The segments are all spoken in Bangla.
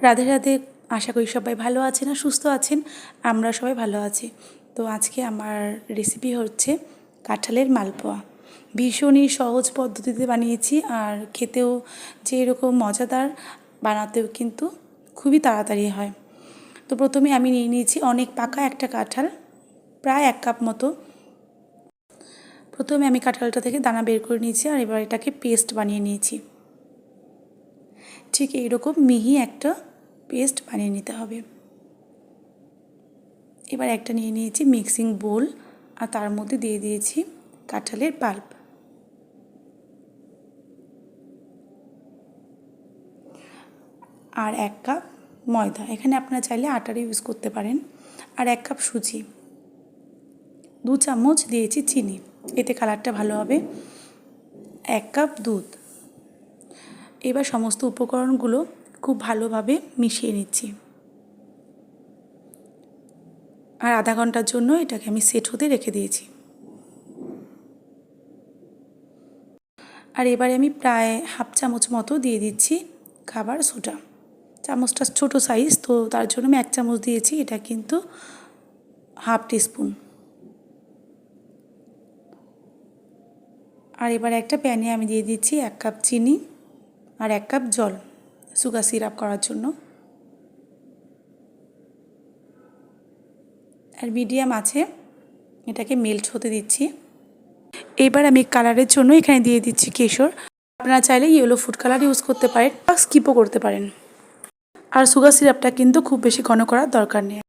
রাধে রাধে। আশা করি সবাই ভালো আছেন আর সুস্থ আছেন। আমরা সবাই ভালো আছি। তো আজকে আমার রেসিপি হচ্ছে কাঁঠালের মালপোয়া। ভীষণই সহজ পদ্ধতিতে বানিয়েছি আর খেতেও যে এরকম মজাদার, বানাতেও কিন্তু খুবই তাড়াতাড়ি হয়। তো প্রথমে আমি নিয়ে নিয়েছি অনেক পাকা একটা কাঁঠাল, প্রায় 1 কাপ মতো। প্রথমে আমি কাঁঠালটা থেকে দানা বের করে নিয়েছি আর এবার এটাকে পেস্ট বানিয়ে নিয়েছি। ঠিক এইরকম মিহি একটা পেস্ট বানিয়ে নিতে হবে। এবার একটা নিয়ে নিয়েছি মিক্সিং বোল আর তার মধ্যে দিয়ে দিয়েছি কাঁঠালের পাল্প। আর 1 কাপ ময়দা, এখানে আপনারা চাইলে আটার ইউজ করতে পারেন। আর 1 কাপ সুজি, 2 চামচ দিয়েছি চিনি, এতে কালারটা ভালো হবে। 1 কাপ দুধ। এবার সমস্ত উপকরণগুলো খুব ভালোভাবে মিশিয়ে নিচ্ছি। আর আধা ঘন্টার জন্য এটাকে আমি সেট হতে রেখে দিয়েছি। আর এবারে আমি প্রায় হাফ চামচ মতো দিয়ে দিচ্ছি খাবার সোডা। চামচটা ছোটো সাইজ, তো তার জন্য আমি 1 চামচ দিয়েছি, এটা কিন্তু হাফ টিস্পুন। আর এবার একটা প্যানে আমি দিয়ে দিচ্ছি 1 কাপ চিনি আর 1 কাপ জল সুগার সিরাপ করার জন্য। আর মিডিয়াম আছে এটাকে মেল্ট হতে দিচ্ছি। এবার আমি কালারের জন্য এখানে দিয়ে দিচ্ছি কেশর। আপনারা চাইলে ইয়েলো ফুড কালার ইউজ করতে পারেন বা স্কিপও করতে পারেন। আর সুগার সিরাপটা কিন্তু খুব বেশি ঘন করার দরকার নেই।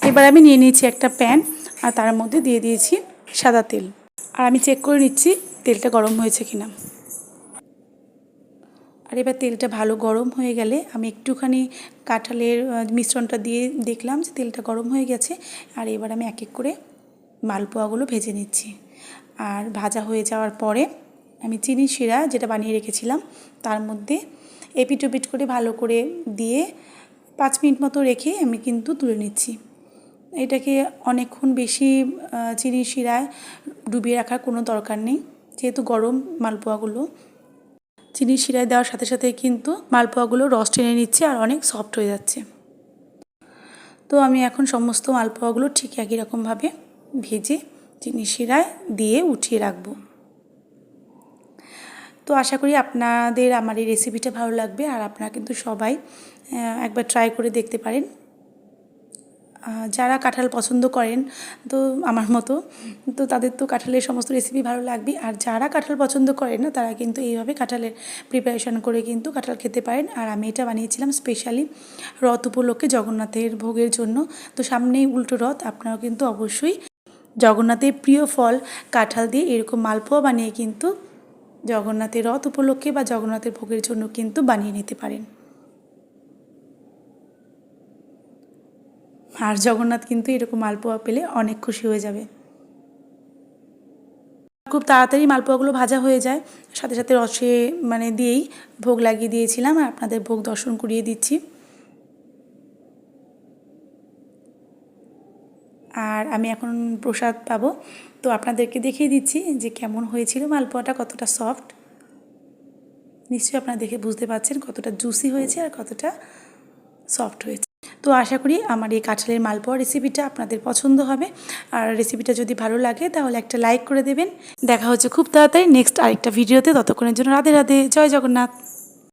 এবার আমি নিয়ে নিয়েছি একটা প্যান আর তার মধ্যে দিয়ে দিয়েছি সাদা তেল। আর আমি চেক করে নিচ্ছি তেলটা গরম হয়েছে কিনা। আর এবার তেলটা ভালো গরম হয়ে গেলে আমি একটুখানি কাঁঠালের মিশ্রণটা দিয়ে দেখলাম যে তেলটা গরম হয়ে গেছে। আর এবার আমি এক এক করে মালপোয়াগুলো ভেজে নিচ্ছি। আর ভাজা হয়ে যাওয়ার পরে আমি চিনি শিরা যেটা বানিয়ে রেখেছিলাম তার মধ্যে এপিট ওপিট করে ভালো করে দিয়ে 5 মিনিট মতো রেখে আমি কিন্তু তুলে নিচ্ছি। এটাকে অনেকক্ষণ বেশি চিনি শিরায় ডুবিয়ে রাখার কোনো দরকার নেই, যেহেতু গরম মালপোয়াগুলো। চিনি শিরায় দেওয়ার সাথে সাথে কিন্তু মালপোয়াগুলো রস টেনে নিচ্ছে আর অনেক সফট হয়ে যাচ্ছে। তো আমি এখন সমস্ত মালপোয়াগুলো ঠিক একই রকমভাবে ভেজে চিনি শিরায় দিয়ে উঠিয়ে রাখবো। তো আশা করি আপনাদের আমার এই রেসিপিটা ভালো লাগবে আর আপনারা কিন্তু সবাই একবার ট্রাই করে দেখতে পারেন। যারা কাঁঠাল পছন্দ করেন তো আমার মতো, তো তাদের তো কাঁঠালের সমস্ত রেসিপি ভালো লাগবে। আর যারা কাঁঠাল পছন্দ করেন না তারা কিন্তু এইভাবে কাঁঠালের প্রিপারেশন করে কিন্তু কাঁঠাল খেতে পারেন। আর আমি এটা বানিয়েছিলাম স্পেশালি রথ উপলক্ষে জগন্নাথের ভোগের জন্য। তো সামনেই উল্টো রথ, আপনারাও কিন্তু অবশ্যই জগন্নাথের প্রিয় ফল কাঁঠাল দিয়ে এরকম মালপোয়া বানিয়ে কিন্তু জগন্নাথের রথ উপলক্ষে বা জগন্নাথের ভোগের জন্য কিন্তু বানিয়ে নিতে পারেন। আর জগন্নাথ কিন্তু এরকম মালপোয়া পেলে অনেক খুশি হয়ে যাবে। খুব তাড়াতাড়ি মালপোয়াগুলো ভাজা হয়ে যায়, সাথে সাথে রসে দিয়েই ভোগ লাগিয়ে দিয়েছিলাম আর আপনাদের ভোগ দর্শন করিয়ে দিচ্ছি। আর আমি এখন প্রসাদ পাবো, তো আপনাদেরকে দেখিয়ে দিচ্ছি যে কেমন হয়েছিল মালপোয়াটা, কতটা সফট। নিশ্চয়ই আপনারা দেখে বুঝতে পারছেন কতটা জুসি হয়েছে আর কতটা সফট হয়েছে। তো আশা করি আমার এই কাঁঠালের মালপোয়া রেসিপিটা আপনাদের পছন্দ হবে। আর রেসিপিটা যদি ভালো লাগে তাহলে একটা লাইক করে দেবেন। দেখা হচ্ছে খুব তাড়াতাড়ি নেক্সট আরেকটা ভিডিওতে। ততক্ষণের জন্য রাধে রাধে, জয় জগন্নাথ।